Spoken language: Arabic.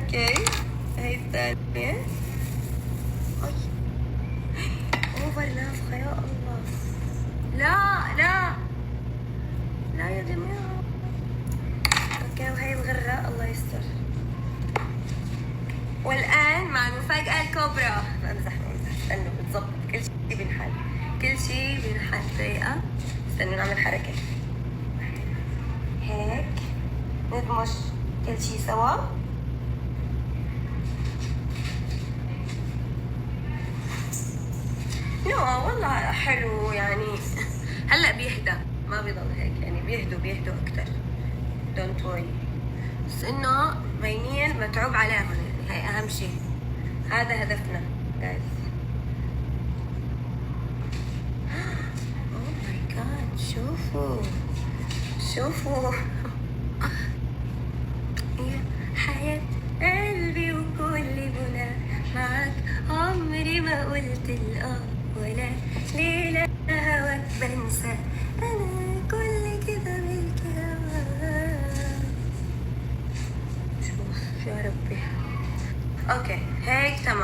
اوكي، هاي الثانية. اي اوفر نافخة يا الله. لا لا لا يا جماعة. اوكي، وهي الغرة الله يستر. والآن مع المفاجأة الكبرى. بمزح استنوا بتظبط كل شيء بنحل، كل شيء بنحل. دقيقة استنوا نعمل حركة هيك، ندمج كل شيء سوا. والله حلو يعني. هلا بيهدى، ما بيضل هيك يعني، بيهدوا اكثر. دونت وري. بس انه مينين متعوب عليهم يعني، هاي اهم شيء. هذا هدفنا جايز. اوه ماي جاد، شوفوا يا حياة قلبي وكل بنا معك، عمري ما قلت الآه ولا ليلة هواك بنسى، أنا كل كده ملك هواك. شوف يا ربي. أوكي هيك تمام.